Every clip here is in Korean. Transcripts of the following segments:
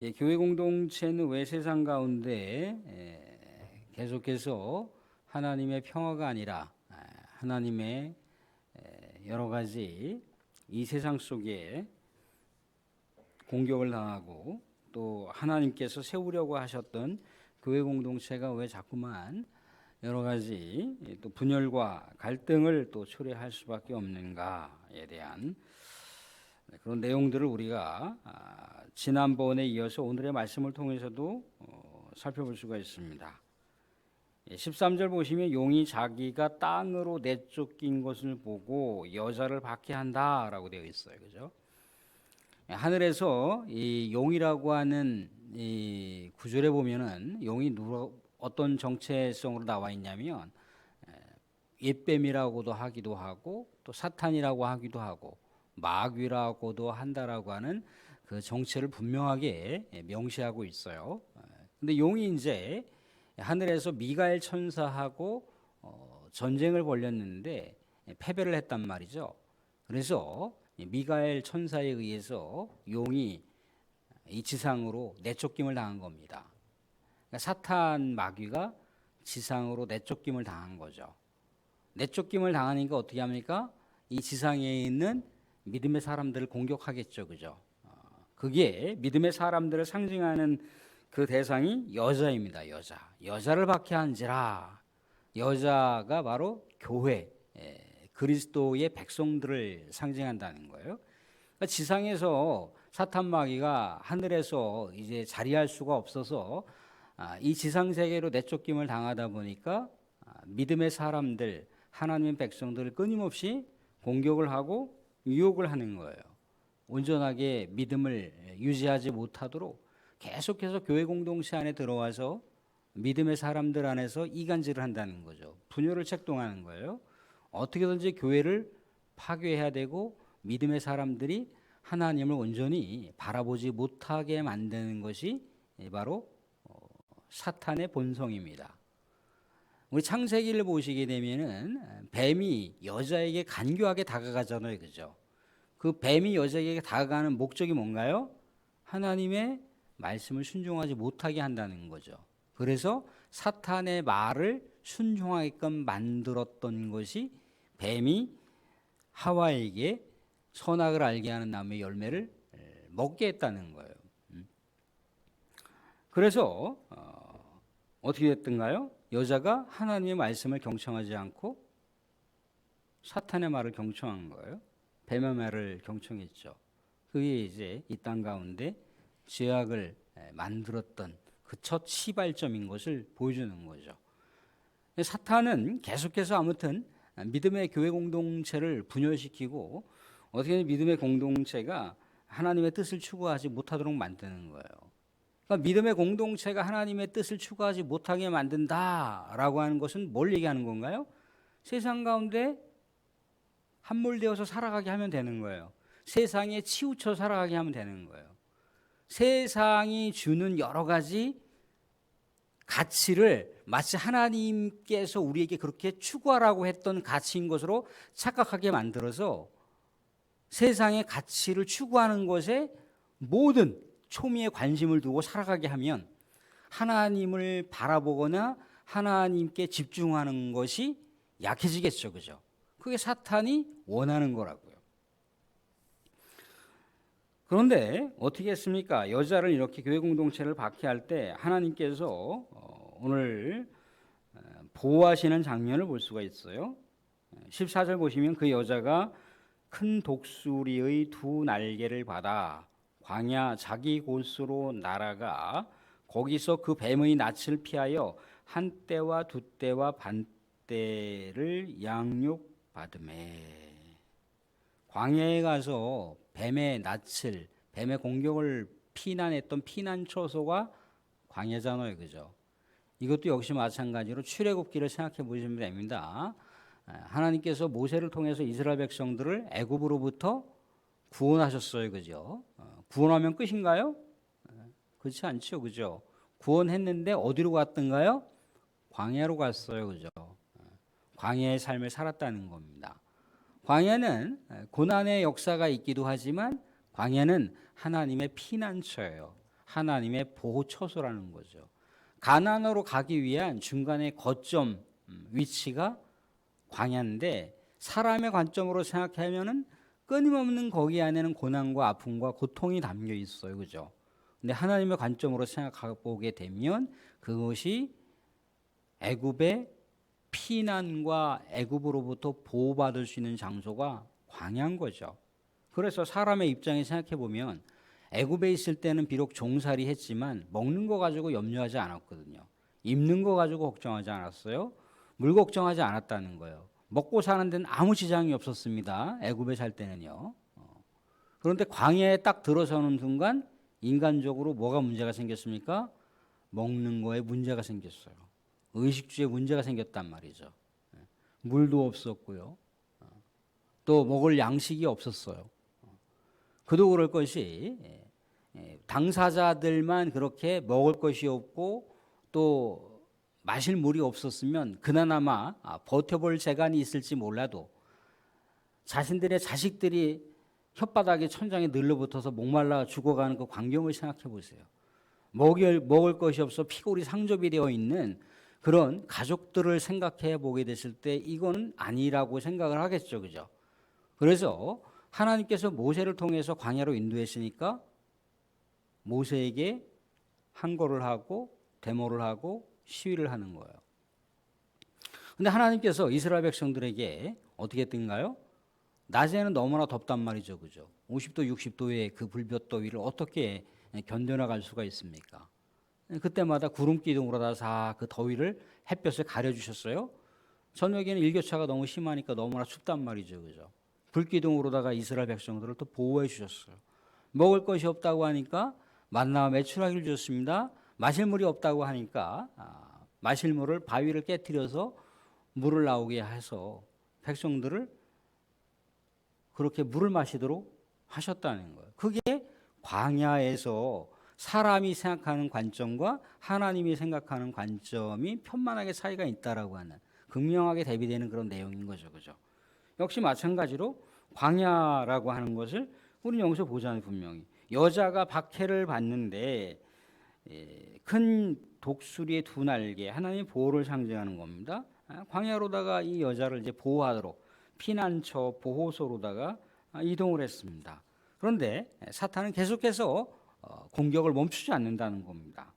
교회 공동체는 왜 세상 가운데 계속해서 하나님의 평화가 아니라 하나님의 여러 가지 이 세상 속에 공격을 당하고 또 하나님께서 세우려고 하셨던 교회 공동체가 왜 자꾸만 여러 가지 또 분열과 갈등을 또 초래할 수밖에 없는가에 대한 그런 내용들을 우리가 지난번에 이어서 오늘의 말씀을 통해서도 살펴볼 수가 있습니다. 13절 보시면 용이 자기가 땅으로 내쫓긴 것을 보고 여자를 박해한다라고 되어 있어요. 그죠? 하늘에서 이 용이라고 하는 이 구절에 보면은 용이 어떤 정체성으로 나와 있냐면 옛뱀이라고도 하기도 하고 또 사탄이라고 하기도 하고 마귀라고도 한다라고 하는 그 정체를 분명하게 명시하고 있어요. 근데 용이 이제 하늘에서 미가엘 천사하고 전쟁을 벌였는데 패배를 했단 말이죠. 그래서 미가엘 천사에 의해서 용이 이 지상으로 내쫓김을 당한 겁니다. 그러니까 사탄 마귀가 지상으로 내쫓김을 당한 거죠. 내쫓김을 당하니까 어떻게 합니까? 이 지상에 있는 믿음의 사람들을 공격하겠죠. 그죠? 그게 믿음의 사람들을 상징하는 그 대상이 여자입니다. 여자를 박해한지라. 여자가 바로 교회, 그리스도의 백성들을 상징한다는 거예요. 그러니까 지상에서 사탄 마귀가 하늘에서 이제 자리할 수가 없어서 이 지상 세계로 내쫓김을 당하다 보니까 믿음의 사람들, 하나님의 백성들을 끊임없이 공격을 하고 유혹을 하는 거예요. 온전하게 믿음을 유지하지 못하도록 계속해서 교회 공동체 안에 들어와서 믿음의 사람들 안에서 이간질을 한다는 거죠. 분열을 책동하는 거예요. 어떻게든지 교회를 파괴해야 되고 믿음의 사람들이 하나님을 온전히 바라보지 못하게 만드는 것이 바로 사탄의 본성입니다. 우리 창세기를 보시게 되면은 뱀이 여자에게 간교하게 다가가잖아요. 그죠? 그 뱀이 여자에게 다가가는 목적이 뭔가요? 하나님의 말씀을 순종하지 못하게 한다는 거죠. 그래서 사탄의 말을 순종하게끔 만들었던 것이 뱀이 하와에게 선악을 알게 하는 나무의 열매를 먹게 했다는 거예요. 그래서 어떻게 됐던가요? 여자가 하나님의 말씀을 경청하지 않고 사탄의 말을 경청한 거예요. 뱀의 말을 경청했죠. 그게 이제 이 땅 가운데 죄악을 만들었던 그 첫 시발점인 것을 보여주는 거죠. 사탄은 계속해서 아무튼 믿음의 교회 공동체를 분열시키고 어떻게 믿음의 공동체가 하나님의 뜻을 추구하지 못하도록 만드는 거예요. 그러니까 믿음의 공동체가 하나님의 뜻을 추구하지 못하게 만든다라고 하는 것은 뭘 얘기하는 건가요? 세상 가운데 함몰되어서 살아가게 하면 되는 거예요. 세상에 치우쳐 살아가게 하면 되는 거예요. 세상이 주는 여러 가지 가치를 마치 하나님께서 우리에게 그렇게 추구하라고 했던 가치인 것으로 착각하게 만들어서 세상의 가치를 추구하는 것에 모든 초미의 관심을 두고 살아가게 하면 하나님을 바라보거나 하나님께 집중하는 것이 약해지겠죠. 그죠? 그게 사탄이 원하는 거라고요. 그런데 어떻게 했습니까? 여자를 이렇게 교회 공동체를 박해할 때 하나님께서 오늘 보호하시는 장면을 볼 수가 있어요. 14절 보시면 그 여자가 큰 독수리의 두 날개를 받아 광야 자기 곳으로 날아가 거기서 그 뱀의 낯을 피하여 한 때와 두 때와 반 때를 양육받으매. 광야에 가서 뱀의 낯을, 뱀의 공격을 피난했던 피난처소가 광야잖아요. 그죠? 이것도 역시 마찬가지로 출애굽기를 생각해 보시면 됩니다. 하나님께서 모세를 통해서 이스라엘 백성들을 애굽으로부터 구원하셨어요. 그죠? 구원하면 끝인가요? 그렇지 않죠. 그죠? 구원했는데 어디로 갔던가요? 광야로 갔어요. 그죠? 광야의 삶을 살았다는 겁니다. 광야는 고난의 역사가 있기도 하지만 광야는 하나님의 피난처예요. 하나님의 보호 처소라는 거죠. 가나안으로 가기 위한 중간의 거점 위치가 광야인데 사람의 관점으로 생각하면은 끊임없는 거기 안에는 고난과 아픔과 고통이 담겨 있어요. 그죠? 근데 하나님의 관점으로 생각해 보게 되면 그것이 애굽의 피난과 애굽으로부터 보호받을 수 있는 장소가 광야인 거죠. 그래서 사람의 입장에 생각해 보면 애굽에 있을 때는 비록 종살이 했지만 먹는 거 가지고 염려하지 않았거든요. 입는 거 가지고 걱정하지 않았어요. 물 걱정하지 않았다는 거예요. 먹고 사는 데는 아무 지장이 없었습니다. 애굽에 살 때는요. 그런데 광야에 딱 들어서는 순간 인간적으로 뭐가 문제가 생겼습니까? 먹는 거에 문제가 생겼어요. 의식주에 문제가 생겼단 말이죠. 물도 없었고요. 또 먹을 양식이 없었어요. 그도 그럴 것이 당사자들만 그렇게 먹을 것이 없고 또 마실 물이 없었으면 그나마 버텨볼 재간이 있을지 몰라도 자신들의 자식들이 혓바닥에 천장에 늘러붙어서 목말라 죽어가는 그 광경을 생각해 보세요. 먹을 것이 없어 피골이 상접이 되어 있는 그런 가족들을 생각해 보게 됐을 때 이거는 아니라고 생각을 하겠죠. 그죠? 그래서 하나님께서 모세를 통해서 광야로 인도했으니까 모세에게 항거를 하고 데모를 하고 시위를 하는 거예요. 근데 하나님께서 이스라엘 백성들에게 어떻게 했던가요? 낮에는 너무나 덥단 말이죠. 그죠? 50도, 60도의 그 불볕더위를 어떻게 견뎌나갈 수가 있습니까? 그때마다 구름 기둥으로 다 그 더위를 햇볕을 가려주셨어요. 저녁에는 일교차가 너무 심하니까 너무나 춥단 말이죠. 그죠? 불기둥으로다가 이스라엘 백성들을 또 보호해 주셨어요. 먹을 것이 없다고 하니까 만나와 메추라기를 주셨습니다. 마실 물이 없다고 하니까 마실 물을 바위를 깨뜨려서 물을 나오게 해서 백성들을 그렇게 물을 마시도록 하셨다는 거예요. 그게 광야에서 사람이 생각하는 관점과 하나님이 생각하는 관점이 편만하게 차이가 있다라고 하는 극명하게 대비되는 그런 내용인 거죠. 그죠? 역시 마찬가지로 광야라고 하는 것을 우리는 여기서 보잖아요. 분명히 여자가 박해를 받는데 큰 독수리의 두 날개 하나님의 보호를 상징하는 겁니다. 광야로다가 이 여자를 이제 보호하도록 피난처 보호소로다가 이동을 했습니다. 그런데 사탄은 계속해서 공격을 멈추지 않는다는 겁니다.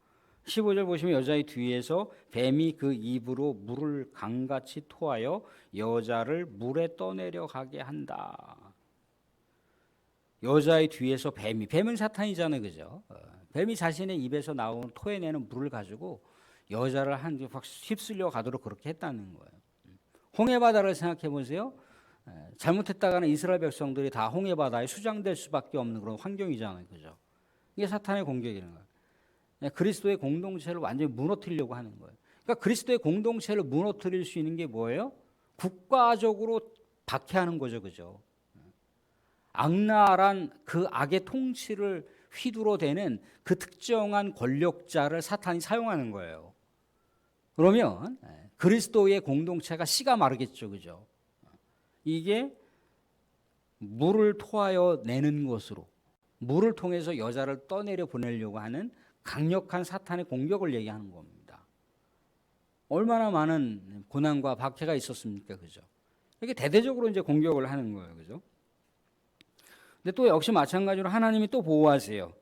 15절 보시면 여자의 뒤에서 뱀이 그 입으로 물을 강같이 토하여 여자를 물에 떠내려 가게 한다. 여자의 뒤에서 뱀은 사탄이잖아요. 그죠? 뱀이 자신의 입에서 나오는 토해내는 물을 가지고 여자를 확 휩쓸려 가도록 그렇게 했다는 거예요. 홍해바다를 생각해 보세요. 잘못했다가는 이스라엘 백성들이 다 홍해바다에 수장될 수밖에 없는 그런 환경이잖아요. 그죠? 이게 사탄의 공격이라는 거예요. 그리스도의 공동체를 완전히 무너뜨리려고 하는 거예요. 그러니까 그리스도의 공동체를 무너뜨릴 수 있는 게 뭐예요? 국가적으로 박해하는 거죠. 그죠? 악랄한 그 악의 통치를 휘두르대는 그 특정한 권력자를 사탄이 사용하는 거예요. 그러면 그리스도의 공동체가 씨가 마르겠죠. 그죠? 이게 물을 토하여 내는 것으로 물을 통해서 여자를 떠내려 보내려고 하는 강력한 사탄의 공격을 얘기하는 겁니다. 얼마나 많은 고난과 박해가 있었습니까? 그죠? 이게 대대적으로 이제 공격을 하는 거예요. 그죠? 근데 또 역시 마찬가지로 하나님이 또 보호하세요.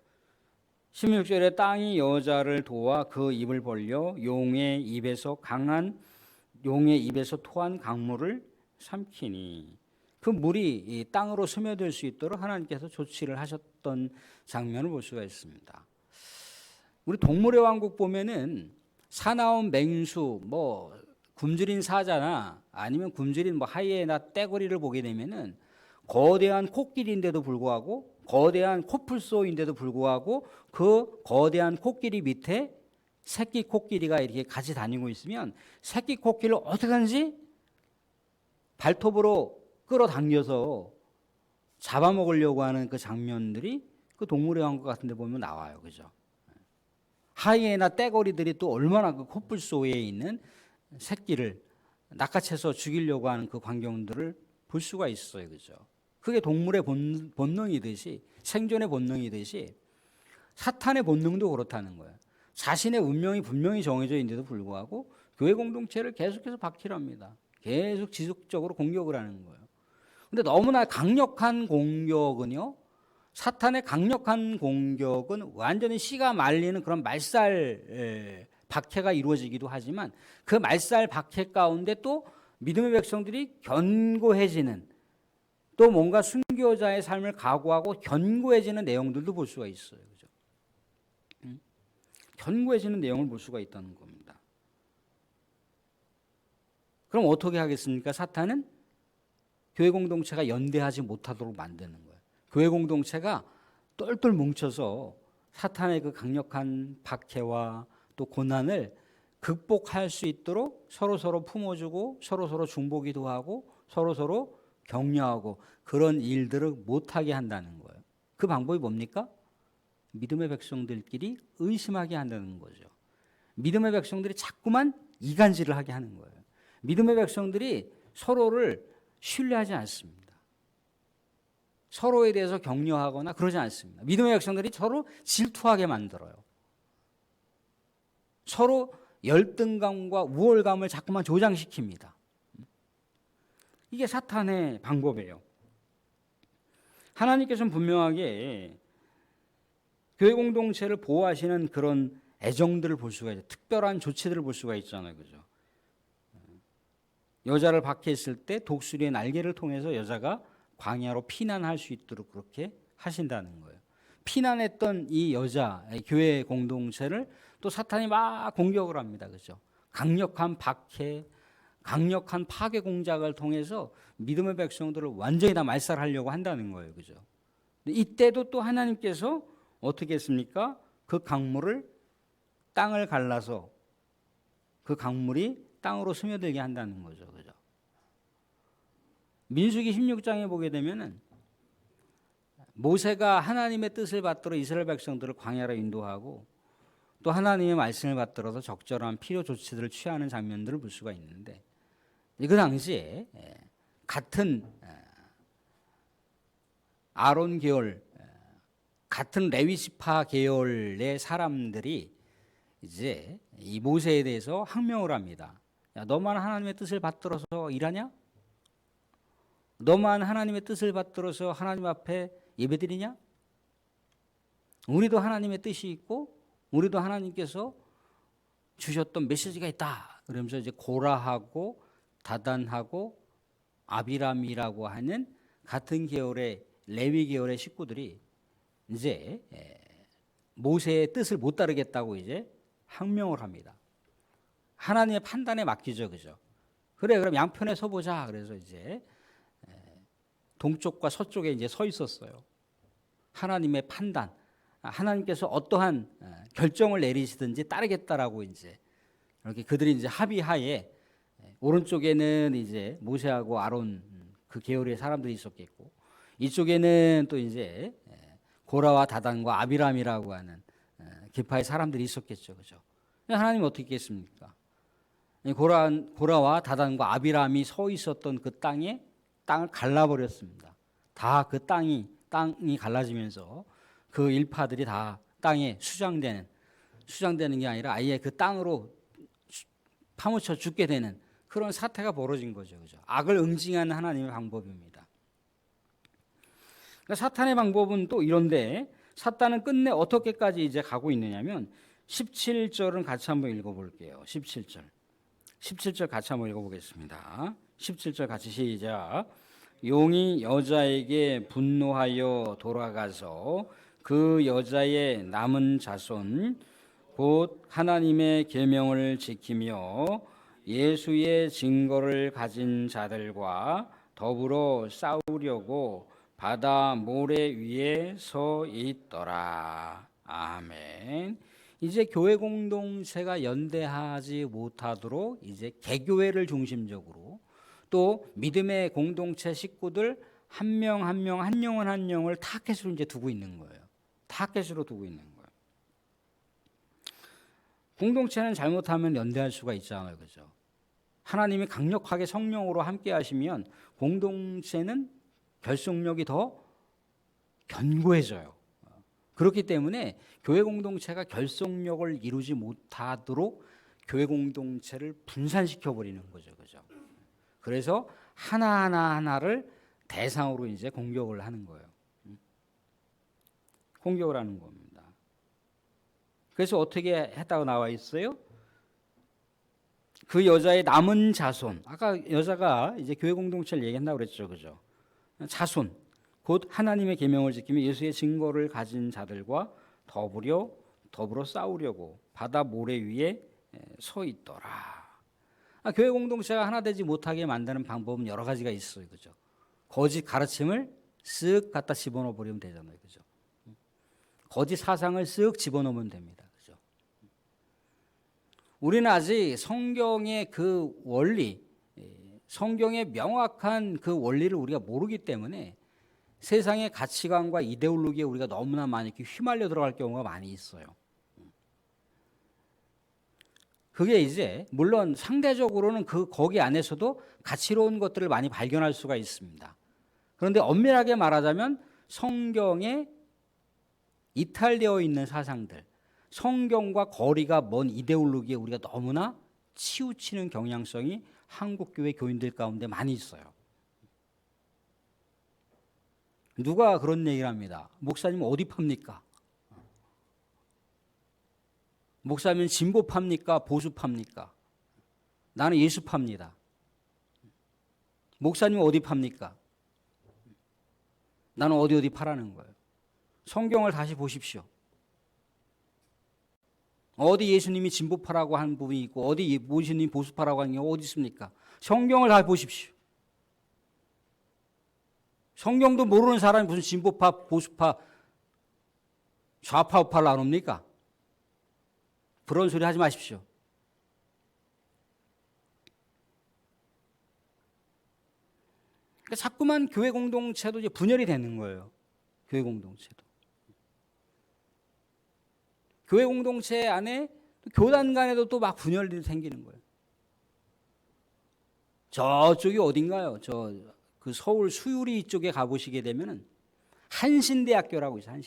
16절에 땅이 여자를 도와 그 입을 벌려 용의 입에서 토한 강물을 삼키니 그 물이 이 땅으로 스며들 수 있도록 하나님께서 조치를 하셨던 장면을 볼 수가 있습니다. 우리 동물의 왕국 보면은 사나운 맹수, 뭐 굶주린 사자나 아니면 굶주린 뭐 하이에나 떼거리를 보게 되면은 거대한 코끼리인데도 불구하고 거대한 코뿔소인데도 불구하고 그 거대한 코끼리 밑에 새끼 코끼리가 이렇게 같이 다니고 있으면 새끼 코끼리를 어떻게든지 발톱으로 끌어당겨서 잡아먹으려고 하는 그 장면들이 그 동물의 왕국 같은 데 보면 나와요. 그죠? 하이에나 떼거리들이 또 얼마나 그 코뿔소에 있는 새끼를 낚아채서 죽이려고 하는 그 광경들을 볼 수가 있어요. 그죠? 그게 동물의 본능이듯이 생존의 본능이듯이 사탄의 본능도 그렇다는 거예요. 자신의 운명이 분명히 정해져 있는데도 불구하고 교회 공동체를 계속해서 박해합니다. 계속 지속적으로 공격을 하는 거예요. 근데 너무나 강력한 공격은요, 사탄의 강력한 공격은 완전히 씨가 말리는 그런 말살 박해가 이루어지기도 하지만 그 말살 박해 가운데 또 믿음의 백성들이 견고해지는, 또 뭔가 순교자의 삶을 각오하고 견고해지는 내용들도 볼 수가 있어요. 그죠? 견고해지는 내용을 볼 수가 있다는 겁니다. 그럼 어떻게 하겠습니까? 사탄은 교회 공동체가 연대하지 못하도록 만드는 거예요. 교회 공동체가 똘똘 뭉쳐서 사탄의 그 강력한 박해와 또 고난을 극복할 수 있도록 서로서로 품어주고 서로서로 중보기도 하고 서로서로 격려하고 그런 일들을 못하게 한다는 거예요. 그 방법이 뭡니까? 믿음의 백성들끼리 의심하게 한다는 거죠. 믿음의 백성들이 자꾸만 이간질을 하게 하는 거예요. 믿음의 백성들이 서로를 신뢰하지 않습니다. 서로에 대해서 격려하거나 그러지 않습니다. 믿음의 백성들이 서로 질투하게 만들어요. 서로 열등감과 우월감을 자꾸만 조장시킵니다. 이게 사탄의 방법이에요. 하나님께서는 분명하게 교회 공동체를 보호하시는 그런 애정들을 볼 수가 있죠. 특별한 조치들을 볼 수가 있잖아요. 그죠? 여자를 박해했을 때 독수리의 날개를 통해서 여자가 광야로 피난할 수 있도록 그렇게 하신다는 거예요. 피난했던 이 여자, 교회 공동체를 또 사탄이 막 공격을 합니다. 그죠? 강력한 박해, 강력한 파괴 공작을 통해서 믿음의 백성들을 완전히 다 말살하려고 한다는 거예요. 그죠? 이때도 또 하나님께서 어떻게 했습니까? 그 강물을 땅을 갈라서 그 강물이 땅으로 스며들게 한다는 거죠. 그죠? 민수기 16장에 보게 되면은 모세가 하나님의 뜻을 받들어 이스라엘 백성들을 광야로 인도하고 또 하나님의 말씀을 받들어서 적절한 필요 조치들을 취하는 장면들을 볼 수가 있는데, 그 당시에 같은 아론 계열, 같은 레위지파 계열의 사람들이 이제 이 모세에 대해서 항명을 합니다. 야, 너만 하나님의 뜻을 받들어서 일하냐? 너만 하나님의 뜻을 받들어서 하나님 앞에 예배드리냐? 우리도 하나님의 뜻이 있고 우리도 하나님께서 주셨던 메시지가 있다. 그러면서 이제 고라하고 다단하고 아비람이라고 하는 같은 계열의 레위 계열의 식구들이 이제 모세의 뜻을 못 따르겠다고 이제 항명을 합니다. 하나님의 판단에 맡기죠, 그죠? 그래, 그럼 양편에 서보자. 그래서 이제 동쪽과 서쪽에 이제 서 있었어요. 하나님의 판단, 하나님께서 어떠한 결정을 내리시든지 따르겠다라고 이제 이렇게 그들이 이제 합의하에 오른쪽에는 이제 모세하고 아론 그 계열의 사람들이 있었겠고, 이쪽에는 또 이제 고라와 다단과 아비람이라고 하는 계파의 사람들이 있었겠죠, 그죠? 하나님 어떻게 했겠습니까? 고라와 다단과 아비람이 서 있었던 그 땅을 갈라버렸습니다. 다 그 땅이 갈라지면서 그 일파들이 다 땅에 수장되는 게 아니라 아예 그 땅으로 파묻혀 죽게 되는 그런 사태가 벌어진 거죠, 그죠? 악을 응징하는 하나님의 방법입니다. 그러니까 사탄의 방법은 또 이런데, 사탄은 끝내 어떻게까지 이제 가고 있느냐면 17절은 같이 한번 읽어볼게요. 17절 같이 한번 읽어보겠습니다. 17절 같이 시작. 용이 여자에게 분노하여 돌아가서 그 여자의 남은 자손 곧 하나님의 계명을 지키며 예수의 증거를 가진 자들과 더불어 싸우려고 바다 모래 위에 서 있더라. 아멘. 이제 교회 공동체가 연대하지 못하도록 이제 개교회를 중심적으로 또 믿음의 공동체 식구들 한 명 한 영을 타겟으로 이제 두고 있는 거예요. 타겟으로 두고 있는 거예요. 공동체는 잘못하면 연대할 수가 있잖아요, 그죠? 하나님이 강력하게 성령으로 함께 하시면 공동체는 결속력이 더 견고해져요. 그렇기 때문에 교회 공동체가 결속력을 이루지 못하도록 교회 공동체를 분산시켜 버리는 거죠. 그죠? 그래서 하나를 대상으로 이제 공격을 하는 거예요. 공격을 하는 겁니다. 그래서 어떻게 했다고 나와 있어요? 그 여자의 남은 자손, 아까 여자가 이제 교회 공동체를 얘기한다고 그랬죠. 그죠? 자손, 곧 하나님의 계명을 지키며 예수의 증거를 가진 자들과 더불어 싸우려고 바다 모래 위에 서 있더라. 교회 공동체가 하나 되지 못하게 만드는 방법은 여러 가지가 있어요. 그죠? 거짓 가르침을 쓱 갖다 집어넣어 버리면 되잖아요. 그죠? 거짓 사상을 쓱 집어넣으면 됩니다. 그죠? 우리는 아직 성경의 그 원리, 성경의 명확한 그 원리를 우리가 모르기 때문에 세상의 가치관과 이데올로기에 우리가 너무나 많이 이렇게 휘말려 들어갈 경우가 많이 있어요. 그게 이제 물론 상대적으로는 거기 안에서도 가치로운 것들을 많이 발견할 수가 있습니다. 그런데 엄밀하게 말하자면 성경에 이탈되어 있는 사상들, 성경과 거리가 먼 이데올로기에 우리가 너무나 치우치는 경향성이 한국교회 교인들 가운데 많이 있어요. 누가 그런 얘기를 합니다. 목사님 어디 팝니까? 목사님 진보 팝니까? 보수 팝니까? 나는 예수 팝니다. 목사님 어디 팝니까? 나는 어디 파라는 거예요. 성경을 다시 보십시오. 어디 예수님이 진보파라고 한 부분이 있고 어디 예수님이 보수파라고 하는 게 어디 있습니까? 성경을 다 보십시오. 성경도 모르는 사람이 무슨 진보파, 보수파, 좌파, 우파를 나눕니까? 그런 소리 하지 마십시오. 그러니까 자꾸만 교회 공동체도 이제 분열이 되는 거예요. 교회 공동체도. 교회 공동체 안에 교단 간에도 또 막 분열이 생기는 거예요. 저쪽이 어딘가요? 그 서울 수유리 쪽에 가보시게 되면은 한신대학교라고 있어요.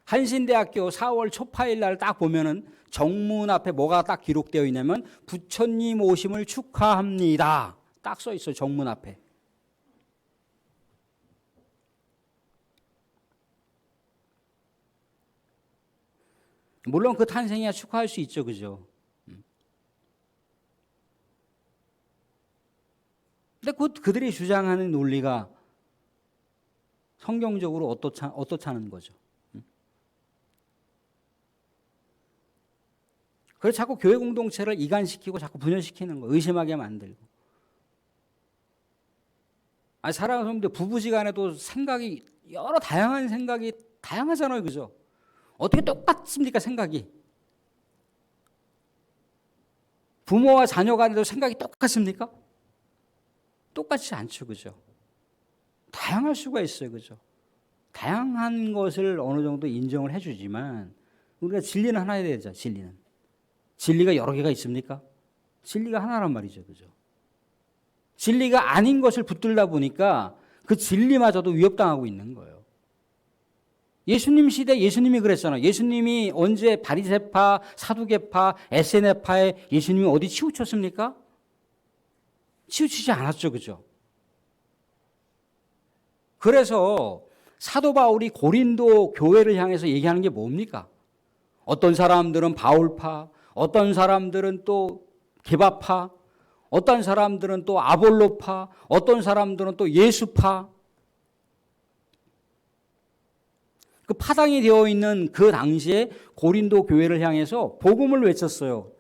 한신대학교 4월 초파일 날 딱 보면은 정문 앞에 뭐가 딱 기록되어 있냐면 부처님 오심을 축하합니다. 딱 써 있어요. 정문 앞에. 물론 그 탄생이야 축하할 수 있죠. 그죠? 근데 그들이 주장하는 논리가 성경적으로 어떻다는 거죠. 그래서 자꾸 교회 공동체를 이간시키고 자꾸 분열시키는 거, 의심하게 만들고. 사랑하는 성도들 부부지간에도 생각이 여러 다양한 생각이 다양하잖아요. 그죠? 어떻게 똑같습니까? 생각이. 부모와 자녀 간에도 생각이 똑같습니까? 똑같지 않죠. 그죠? 다양할 수가 있어요. 그죠? 다양한 것을 어느 정도 인정을 해주지만 우리가 진리는 하나야 되죠. 진리가 여러 개가 있습니까? 진리가 하나란 말이죠. 그죠? 진리가 아닌 것을 붙들다 보니까 그 진리마저도 위협당하고 있는 거예요. 예수님 시대 예수님이 그랬잖아요. 예수님이 언제 바리새파, 사두개파, 에세네파에 예수님이 어디 치우쳤습니까? 치우치지 않았죠. 그죠? 그래서 사도 바울이 고린도 교회를 향해서 얘기하는 게 뭡니까? 어떤 사람들은 바울파, 어떤 사람들은 또 게바파, 어떤 사람들은 또 아볼로파, 어떤 사람들은 또 예수파. 그 파당이 되어 있는 그 당시에 고린도 교회를 향해서 복음을 외쳤어요.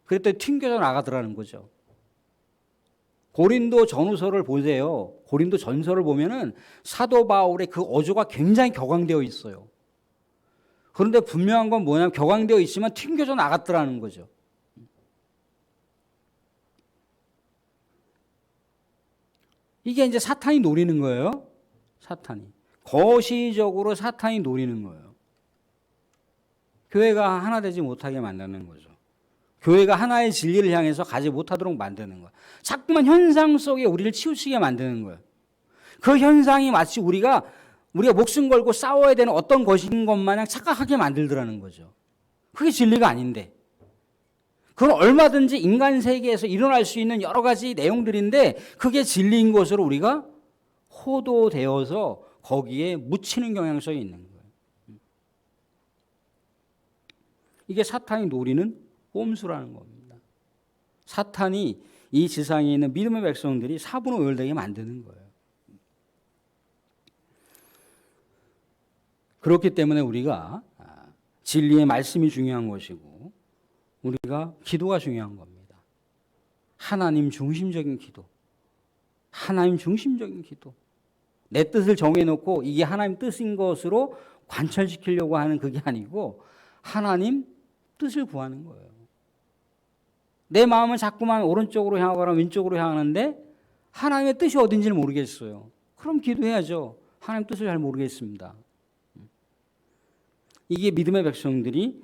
그랬더니 튕겨져 나가더라는 거죠. 고린도 전후서를 보세요. 고린도 전서를 보면은 사도 바울의 그 어조가 굉장히 격앙되어 있어요. 그런데 분명한 건 뭐냐면 격앙되어 있지만 튕겨져 나갔더라는 거죠. 이게 이제 사탄이 노리는 거예요. 거시적으로 사탄이 노리는 거예요. 교회가 하나 되지 못하게 만드는 거죠. 교회가 하나의 진리를 향해서 가지 못하도록 만드는 거예요. 자꾸만 현상 속에 우리를 치우치게 만드는 거예요. 그 현상이 마치 우리가 우리가 목숨 걸고 싸워야 되는 어떤 것인 것 마냥 착각하게 만들더라는 거죠. 그게 진리가 아닌데. 그건 얼마든지 인간 세계에서 일어날 수 있는 여러 가지 내용들인데 그게 진리인 것으로 우리가 호도되어서 거기에 묻히는 경향성이 있는 거예요. 이게 사탄이 노리는 꼼수라는 겁니다. 사탄이 이 지상에 있는 믿음의 백성들이 사분오열되게 만드는 거예요. 그렇기 때문에 우리가 진리의 말씀이 중요한 것이고 우리가 기도가 중요한 겁니다. 하나님 중심적인 기도. 하나님 중심적인 기도. 내 뜻을 정해놓고 이게 하나님 뜻인 것으로 관철시키려고 하는 그게 아니고 하나님 뜻을 구하는 거예요. 내 마음은 자꾸만 오른쪽으로 향하거나 왼쪽으로 향하는데 하나님의 뜻이 어딘지를 모르겠어요. 그럼 기도해야죠. 하나님 뜻을 잘 모르겠습니다. 이게 믿음의 백성들이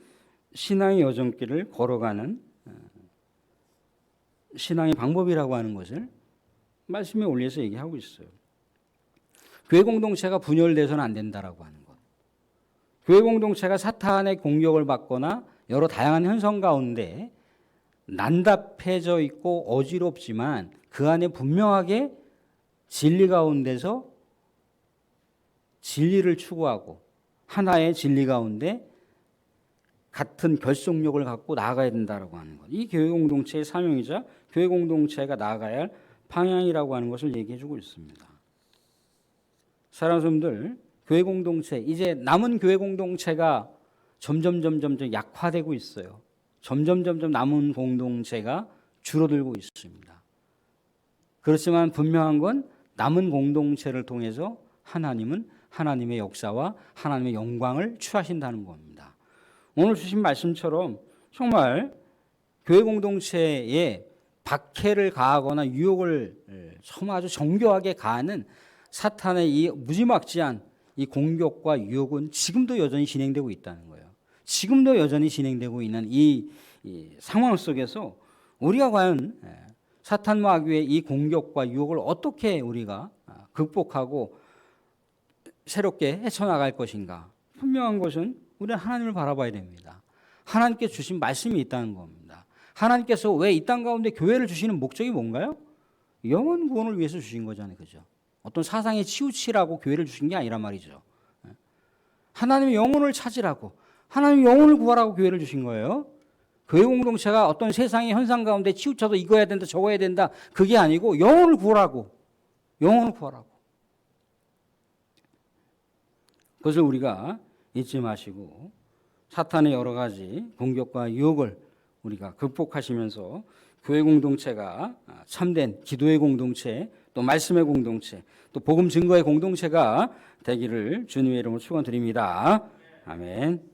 신앙의 여정길을 걸어가는 신앙의 방법이라고 하는 것을 말씀에 올려서 얘기하고 있어요. 교회 공동체가 분열돼서는 안 된다라고 하는 것. 교회 공동체가 사탄의 공격을 받거나 여러 다양한 현상 가운데 난답해져 있고 어지럽지만 그 안에 분명하게 진리 가운데서 진리를 추구하고 하나의 진리 가운데 같은 결속력을 갖고 나아가야 된다라고 하는 것. 이 교회 공동체의 사명이자 교회 공동체가 나아가야 할 방향이라고 하는 것을 얘기해 주고 있습니다. 사랑하는 여러분들, 교회 공동체, 이제 남은 교회 공동체가 점점 약화되고 있어요. 점점 남은 공동체가 줄어들고 있습니다. 그렇지만 분명한 건 남은 공동체를 통해서 하나님은 하나님의 역사와 하나님의 영광을 취하신다는 겁니다. 오늘 주신 말씀처럼 정말 교회 공동체에 박해를 가하거나 유혹을 정말 아주 정교하게 가하는 사탄의 이 무지막지한 이 공격과 유혹은 지금도 여전히 진행되고 있다는 거예요. 지금도 여전히 진행되고 있는 이 상황 속에서 우리가 과연 사탄과 악의 이 공격과 유혹을 어떻게 우리가 극복하고 새롭게 헤쳐나갈 것인가. 분명한 것은 우리는 하나님을 바라봐야 됩니다. 하나님께 주신 말씀이 있다는 겁니다. 하나님께서 왜 이 땅 가운데 교회를 주시는 목적이 뭔가요? 영혼 구원을 위해서 주신 거잖아요. 그죠? 어떤 사상에 치우치라고 교회를 주신 게 아니란 말이죠. 하나님의 영혼을 찾으라고, 하나님의 영혼을 구하라고 교회를 주신 거예요. 교회 공동체가 어떤 세상의 현상 가운데 치우쳐서 이거 해야 된다, 저거 해야 된다, 그게 아니고 영혼을 구하라고, 영혼을 구하라고. 그것을 우리가 잊지 마시고 사탄의 여러 가지 공격과 유혹을 우리가 극복하시면서 교회 공동체가 참된 기도의 공동체, 또 말씀의 공동체, 또 복음 증거의 공동체가 되기를 주님의 이름으로 축원드립니다. 아멘.